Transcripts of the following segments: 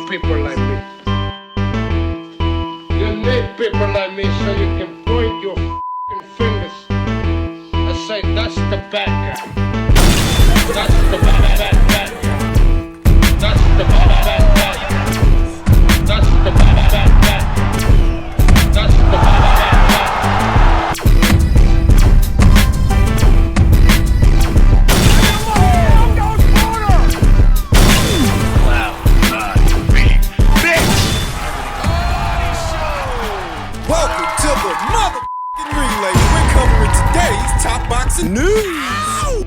people like me. You need people like me so you can point your f***ing fingers and say, that's the bad guy. That's the bad guy. That's the bad guy. That's the bad guy. That's the bad guy. News.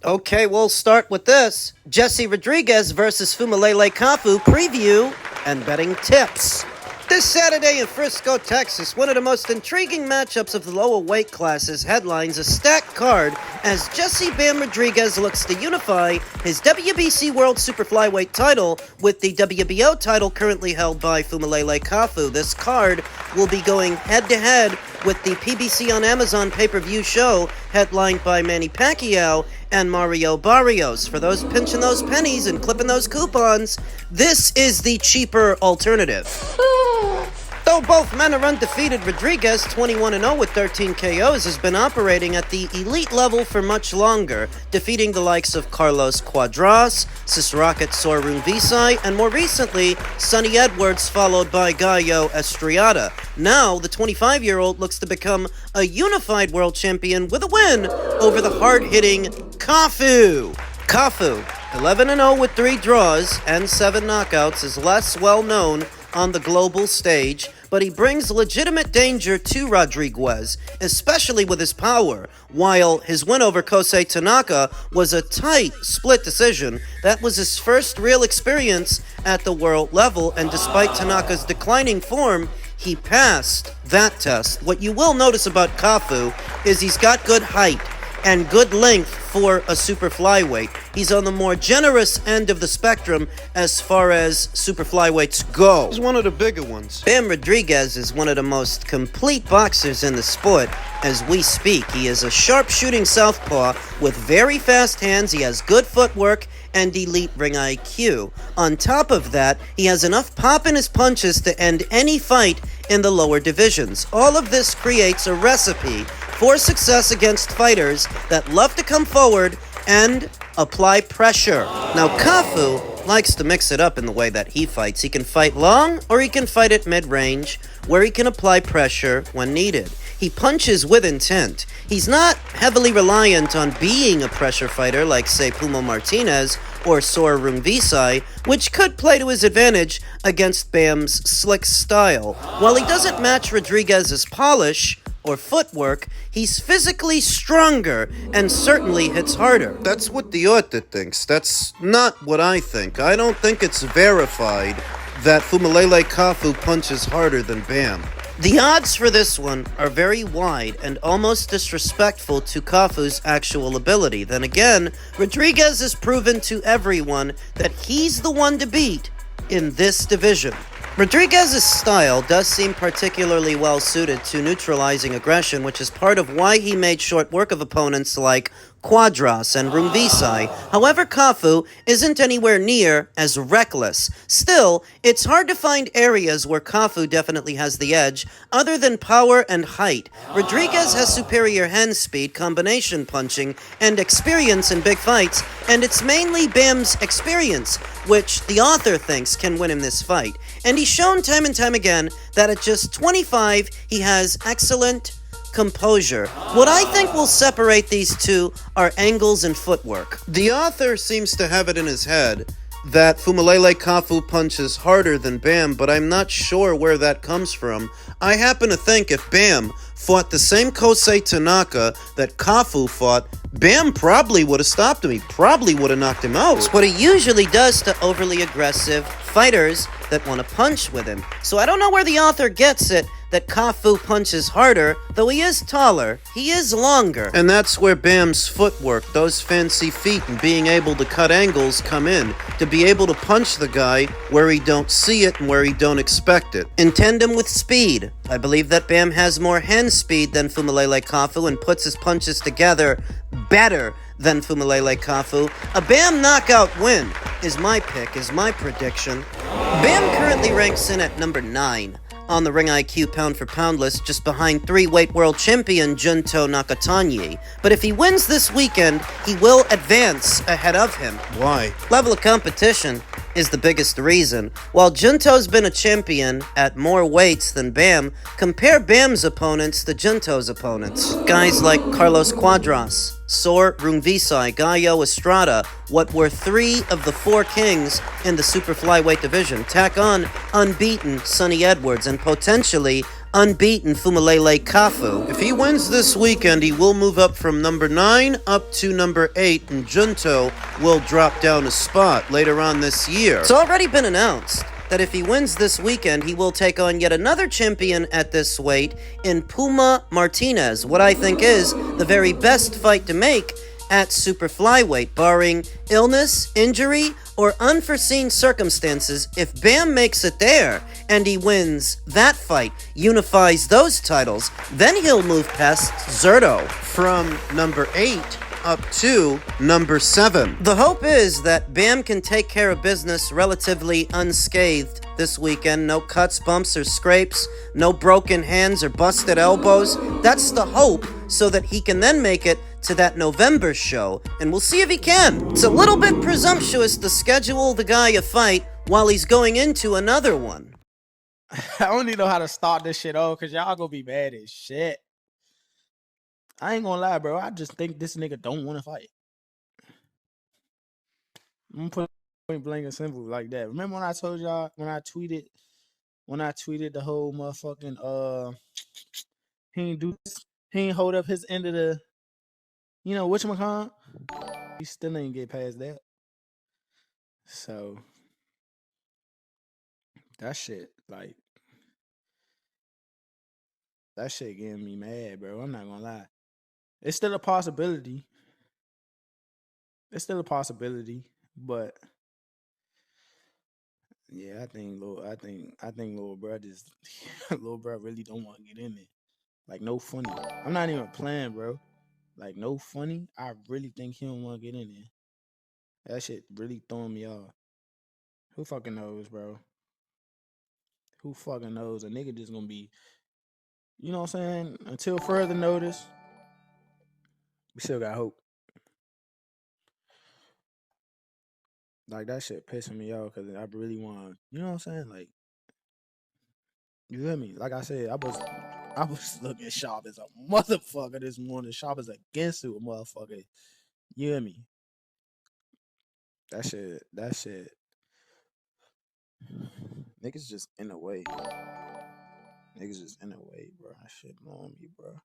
Okay, we'll start with this. Jesse Rodriguez versus Fumalele Cafu preview and betting tips. This Saturday in Frisco, Texas, one of the most intriguing matchups of the lower weight classes headlines a stacked card as Jesse Bam Rodriguez looks to unify his WBC World Super Flyweight title with the WBO title currently held by Fumalele Cafu. This card will be going head-to-head with the PBC on Amazon pay-per-view show headlined by Manny Pacquiao and Mario Barrios. For those pinching those pennies and clipping those coupons, this is the cheaper alternative. Though both men are undefeated, Rodriguez, 21-0 with 13 KOs, has been operating at the elite level for much longer, defeating the likes of Carlos Cuadras, Sisraket Sorunvisai, and more recently, Sonny Edwards, followed by Gallo Estrada. Now, the 25-year-old looks to become a unified world champion with a win over the hard-hitting Cafu. Cafu, 11-0 with 3 draws and 7 knockouts, is less well-known on the global stage, but he brings legitimate danger to Rodriguez, especially with his power. While his win over Kosei Tanaka was a tight split decision, that was his first real experience at the world level, and despite Tanaka's declining form, he passed that test. What you will notice about Cafu is he's got good height and good length for a super flyweight. He's on the more generous end of the spectrum as far as super flyweights go. He's one of the bigger ones. Bam Rodriguez is one of the most complete boxers in the sport as we speak. He is a sharp-shooting southpaw with very fast hands. He has good footwork and elite ring IQ. On top of that, he has enough pop in his punches to end any fight in the lower divisions. All of this creates a recipe for success against fighters that love to come forward and apply pressure. Now, Cafu likes to mix it up in the way that he fights. He can fight long or he can fight at mid-range, where he can apply pressure when needed. He punches with intent. He's not heavily reliant on being a pressure fighter like, say, Pumo Martinez or Sor Rungvisai, which could play to his advantage against Bam's slick style. While he doesn't match Rodriguez's polish or footwork, he's physically stronger and certainly hits harder. That's what the author thinks. That's not what I think. I don't think it's verified that Fumalele Cafu punches harder than Bam. The odds for this one are very wide and almost disrespectful to Cafu's actual ability. Then again, Rodriguez has proven to everyone that he's the one to beat in this division. Rodriguez's style does seem particularly well suited to neutralizing aggression, which is part of why he made short work of opponents like Cuadras and Rungvisai. However, Cafu isn't anywhere near as reckless. Still, it's hard to find areas where Cafu definitely has the edge, other than power and height. Rodriguez has superior hand speed, combination punching, and experience in big fights, and it's mainly Bam's experience which the author thinks can win him this fight. And he's shown time and time again that at just 25, he has excellent composure. What I think will separate these two are angles and footwork. The author seems to have it in his head that Fumalele Cafu punches harder than Bam, but I'm not sure where that comes from. I happen to think if Bam fought the same Kosei Tanaka that Cafu fought, Bam probably would have stopped him. He probably would have knocked him out. It's what he usually does to overly aggressive fighters that want to punch with him. So I don't know where the author gets it that Cafu punches harder, though he is taller, he is longer. And that's where Bam's footwork, those fancy feet and being able to cut angles come in, to be able to punch the guy where he don't see it and where he don't expect it. In tandem with speed, I believe that Bam has more hand speed than Fumalele Cafu and puts his punches together better than Fumalele Cafu. A Bam knockout win is my pick, is my prediction. Bam currently ranks in at number 9 on the Ring IQ pound for pound list, just behind 3-weight world champion Junto Nakatanyi. But if he wins this weekend, he will advance ahead of him. Why? Level of competition is the biggest reason. While Junto's been a champion at more weights than Bam, compare Bam's opponents to Junto's opponents. Guys like Carlos Cuadras, Sor Rungvisai, Gallo Estrada, what were 3 of the 4 kings in the super flyweight division. Tack on unbeaten Sonny Edwards and potentially unbeaten Fumalele Cafu. If he wins this weekend, he will move up from number 9 up to number 8, and Junto will drop down a spot later on this year. It's already been announced that if he wins this weekend, he will take on yet another champion at this weight in Puma Martinez, what I think is the very best fight to make at super flyweight, barring illness, injury, or unforeseen circumstances. If Bam makes it there and he wins that fight, unifies those titles, then he'll move past Zerto From number 8 up to number 7. The hope is that Bam can take care of business relatively unscathed this weekend. No cuts, bumps, or scrapes. No broken hands or busted elbows. That's the hope, so that he can then make it to that November show. And we'll see if he can. It's a little bit presumptuous to schedule the guy a fight while he's going into another one. I don't even know how to start this shit off because y'all gonna be mad as shit. I ain't gonna lie, bro. I just think this nigga don't want to fight. I'm gonna put point blank and simple like that. Remember when I told y'all when I tweeted the whole motherfucking he ain't do this, he ain't hold up his end of the whatchamacallit? He still ain't get past that. So that shit getting me mad, bro. I'm not gonna lie. It's still a possibility. But yeah, I think little bro just little bro really don't want to get in there. Like, no funny. I'm not even playing, bro. Like, no funny. I really think he don't want to get in there. That shit really throwing me off. Who fucking knows, bro? Who fucking knows? A nigga just gonna be, you know what I'm saying? Until further notice, we still got hope. Like, that shit pissing me off because I really want, you know what I'm saying? Like, you feel me? Like I said, I was looking sharp as a motherfucker this morning. Sharp as a Gensu motherfucker. You hear me? That shit. Niggas just in the way. Bro. That shit blowing me, bro.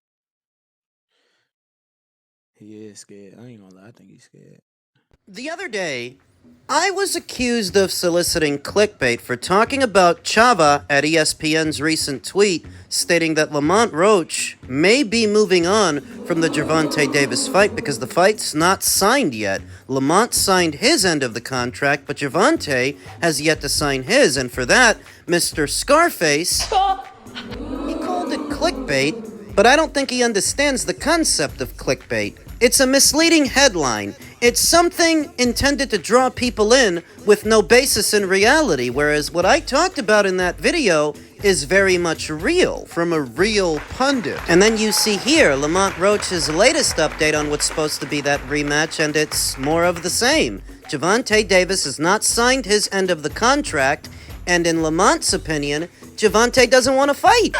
He is scared. I ain't gonna lie. I think he's scared. The other day, I was accused of soliciting clickbait for talking about Chava at ESPN's recent tweet stating that Lamont Roach may be moving on from the Gervonta Davis fight because the fight's not signed yet. Lamont signed his end of the contract, but Gervonta has yet to sign his, and for that, Mr. Scarface, he called it clickbait, but I don't think he understands the concept of clickbait. It's a misleading headline. It's something intended to draw people in with no basis in reality, whereas what I talked about in that video is very much real. From a real pundit. And then you see here Lamont Roach's latest update on what's supposed to be that rematch, and it's more of the same. Gervonta Davis has not signed his end of the contract, and in Lamont's opinion, Gervonta doesn't want to fight.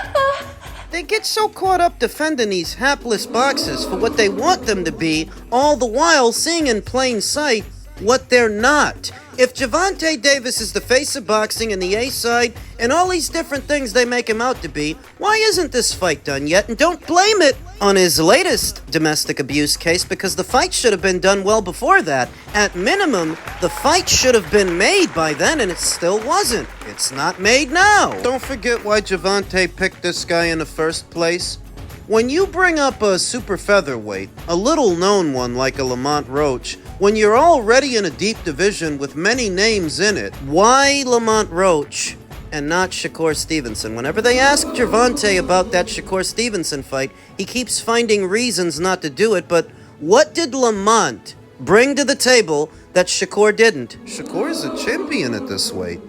They get so caught up defending these hapless boxers for what they want them to be, all the while seeing in plain sight what they're not. If Gervonta Davis is the face of boxing and the A-side and all these different things they make him out to be, why isn't this fight done yet? And don't blame it on his latest domestic abuse case, because the fight should have been done well before that. At minimum, the fight should have been made by then, and it still wasn't. It's not made now. Don't forget why Gervonta picked this guy in the first place. When you bring up a super featherweight, a little-known one like a Lamont Roach, when you're already in a deep division with many names in it, why Lamont Roach and not Shakur Stevenson? Whenever they ask Gervonta about that Shakur Stevenson fight, he keeps finding reasons not to do it, but what did Lamont bring to the table that Shakur didn't? Shakur is a champion at this weight.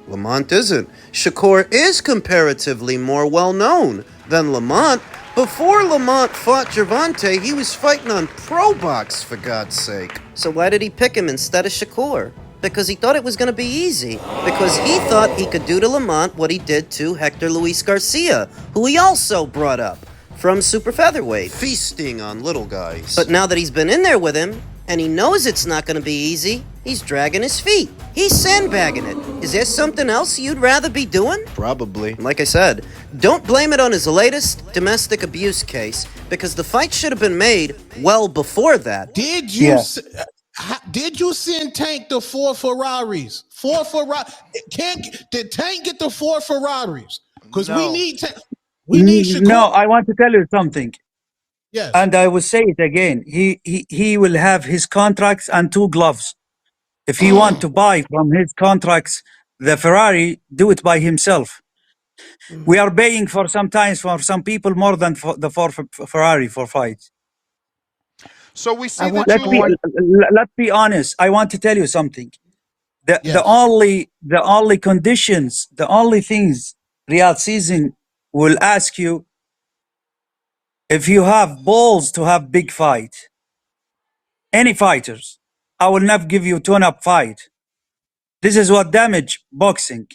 Lamont isn't. Shakur is comparatively more well-known than Lamont. Before Lamont fought Gervonta, he was fighting on Pro Box, for God's sake. So why did he pick him instead of Shakur? Because he thought it was going to be easy. Because he thought he could do to Lamont what he did to Hector Luis Garcia, who he also brought up from super featherweight. Feasting on little guys. But now that he's been in there with him, and he knows it's not going to be easy, he's dragging his feet. He's sandbagging it. Is there something else you'd rather be doing? Probably. Like I said, don't blame it on his latest domestic abuse case, because the fight should have been made well before that. Did you did you send Tank the 4 Ferraris? 4 Ferraris. Did Tank get the 4 Ferraris? Because we need Shakur. No, I want to tell you something. Yes. And I will say it again. He will have his contracts and 2 gloves. If he want to buy from his contracts the Ferrari, do it by himself. We are paying for sometimes for some people more than for the Ferrari for fights. So we see that Let's be honest. I want to tell you something. The only conditions, the only things Riyadh season will ask you, if you have balls to have big fight, any fighters, I will not give you tune-up fight. This is what damage boxing.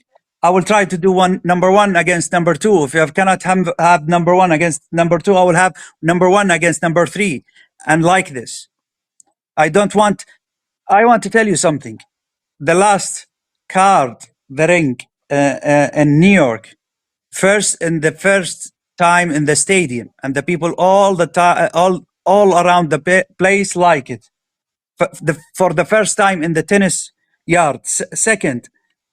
I will try to do number 1 against number 2. If you cannot have number 1 against number 2, I will have number 1 against number 3. And like this. I want to tell you something. The last card, the ring in New York, first time in the stadium, and the people all the time, all around the place like it. For the first time in the tennis yard. Second,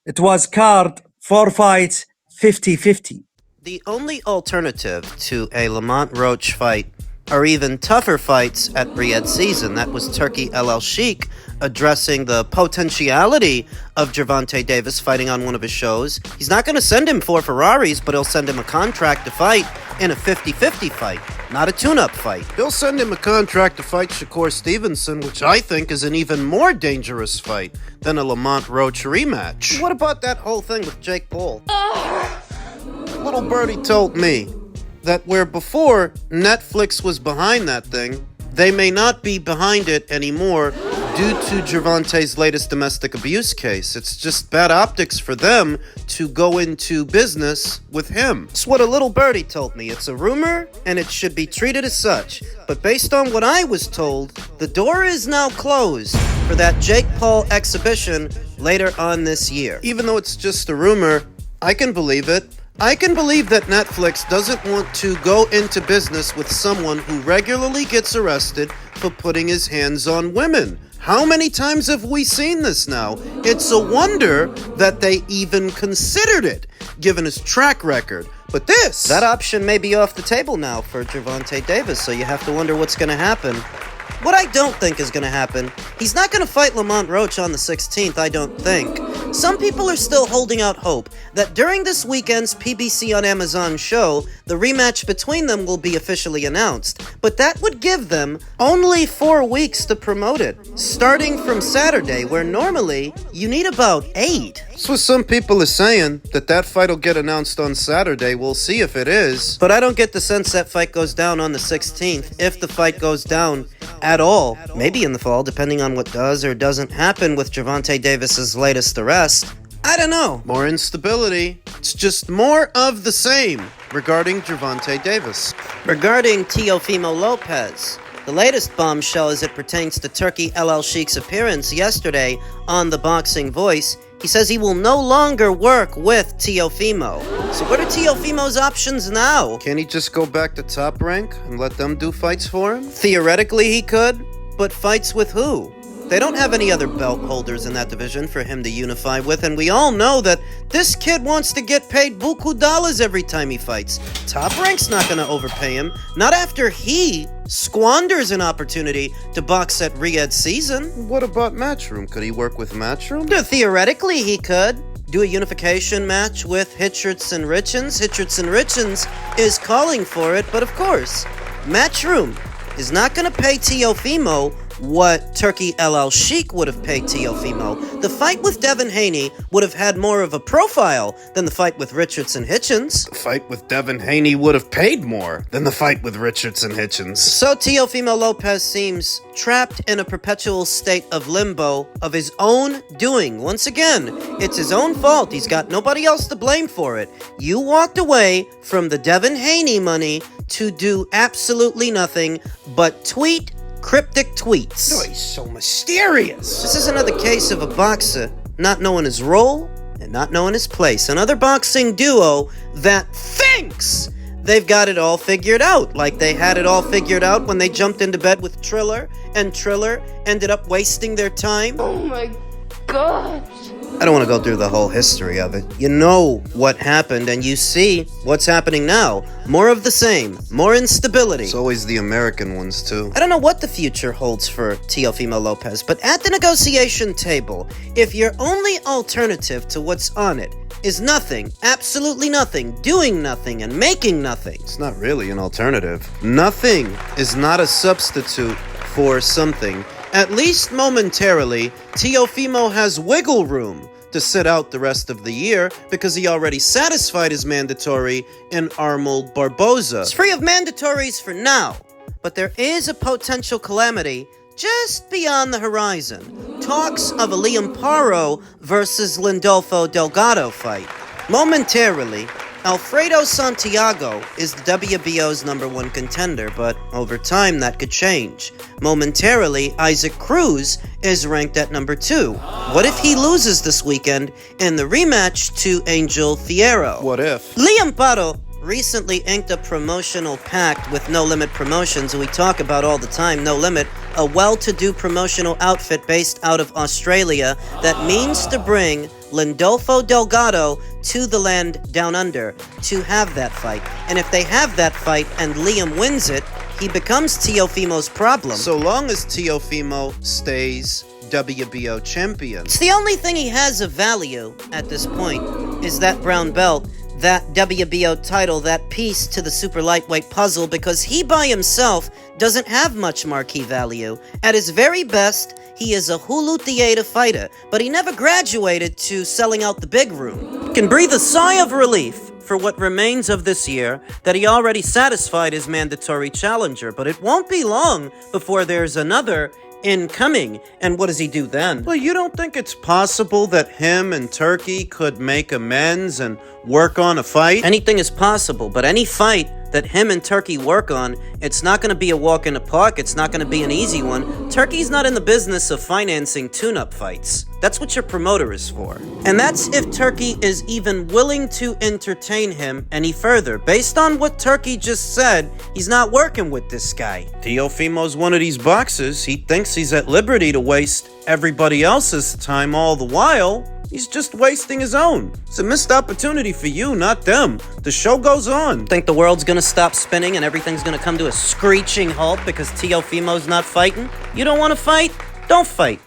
it was card 4 fights, 50-50. The only alternative to a Lamont Roach fight, or even tougher fights at Riyadh season, that was Turki Alalshikh addressing the potentiality of Gervonta Davis fighting on one of his shows. He's not going to send him 4 Ferraris, but he'll send him a contract to fight in a 50-50 fight, not a tune-up fight. He'll send him a contract to fight Shakur Stevenson, which I think is an even more dangerous fight than a Lamont Roach rematch. What about that whole thing with Jake Paul? Little birdie told me that where before Netflix was behind that thing, they may not be behind it anymore due to Gervonta's latest domestic abuse case. It's just bad optics for them to go into business with him. It's what a little birdie told me. It's a rumor, and it should be treated as such. But based on what I was told, the door is now closed for that Jake Paul exhibition later on this year. Even though it's just a rumor, I can believe it. I can believe that Netflix doesn't want to go into business with someone who regularly gets arrested for putting his hands on women. How many times have we seen this now? It's a wonder that they even considered it, given his track record. But that option may be off the table now for Gervonta Davis, so you have to wonder what's going to happen. What I don't think is going to happen, he's not going to fight Lamont Roach on the 16th, I don't think. Some people are still holding out hope that during this weekend's PBC on Amazon show, the rematch between them will be officially announced. But that would give them only 4 weeks to promote it, starting from Saturday, where normally you need about 8. That's what some people are saying, that fight will get announced on Saturday. We'll see if it is. But I don't get the sense that fight goes down on the 16th, if the fight goes down at all. Maybe in the fall, depending on what does or doesn't happen with Gervonta Davis's latest arrest. I don't know. More instability. It's just more of the same regarding Gervonta Davis. Regarding Teofimo Lopez, the latest bombshell as it pertains to Turki Alalshikh's appearance yesterday on The Boxing Voice, he says he will no longer work with Teofimo. So what are Teofimo's options now? Can he just go back to Top Rank and let them do fights for him? Theoretically he could, but fights with who? They don't have any other belt holders in that division for him to unify with, and we all know that this kid wants to get paid buku dollars every time he fights. Top Rank's not going to overpay him, not after he squanders an opportunity to box at Riyadh season. What about Matchroom? Could he work with Matchroom? Theoretically he could. Do a unification match with Hitcherts and Richens. Hitcherts and Richens is calling for it, but of course, Matchroom is not going to pay Teofimo what Turki Alalshikh would have paid Teofimo, the fight with Devin Haney would have had more of a profile than the fight with Richardson Hitchens. The fight with Devin Haney would have paid more than the fight with Richardson Hitchens. So Teofimo Lopez seems trapped in a perpetual state of limbo of his own doing. Once again, it's his own fault. He's got nobody else to blame for it. You walked away from the Devin Haney money to do absolutely nothing but tweet cryptic tweets. Oh, he's so mysterious. This is another case of a boxer not knowing his role and not knowing his place. Another boxing duo that thinks they've got it all figured out, like they had it all figured out when they jumped into bed with Triller, and Triller ended up wasting their time. Oh my God. I don't want to go through the whole history of it. You know what happened, and you see what's happening now. More of the same. More instability. It's always the American ones, too. I don't know what the future holds for Teofimo Lopez, but at the negotiation table, if your only alternative to what's on it is nothing, absolutely nothing, doing nothing, and making nothing, It's not really an alternative. Nothing is not a substitute for something. At least momentarily, Teofimo has wiggle room to sit out the rest of the year because he already satisfied his mandatory in Arnold Barboza. it's free of mandatories for now, but there is a potential calamity just beyond the horizon. Talks of a Liam Paro versus Lindolfo Delgado fight. Momentarily, Alfredo Santiago is the WBO's #1 contender, but over time that could change. Momentarily, Isaac Cruz is ranked at #2. What if he loses this weekend in the rematch to Angel Fierro? What if? Liam Paro recently inked a promotional pact with No Limit Promotions, who we talk about all the time. No Limit, a well-to-do promotional outfit based out of Australia that means to bring Lindolfo Delgado to the land down under to have that fight. And if they have that fight and Liam wins it, he becomes Teofimo's problem. So long as Teofimo stays WBO champion. It's the only thing he has of value at this point is that brown belt, that WBO title, that piece to the super lightweight puzzle, because he by himself doesn't have much marquee value. At his very best, he is a Hulu theater fighter, but he never graduated to selling out the big room. Can breathe a sigh of relief for what remains of this year that he already satisfied his mandatory challenger, but it won't be long before there's another incoming. And what does he do then? Well, you don't think it's possible that him and Turkey could make amends and work on a fight? Anything is possible, but any fight that him and Turkey work on, it's not going to be a walk in the park. It's not going to be an easy one. Turkey's not in the business of financing tune-up fights. That's what your promoter is for. And that's if Turkey is even willing to entertain him any further. Based on what Turkey just said, he's not working with this guy. Teofimo's one of these boxers. He thinks he's at liberty to waste everybody else's time all the while. He's just wasting his own. It's a missed opportunity for you, not them. The show goes on. Think the world's gonna stop spinning and everything's gonna come to a screeching halt because Teofimo's not fighting? You don't want to fight? Don't fight.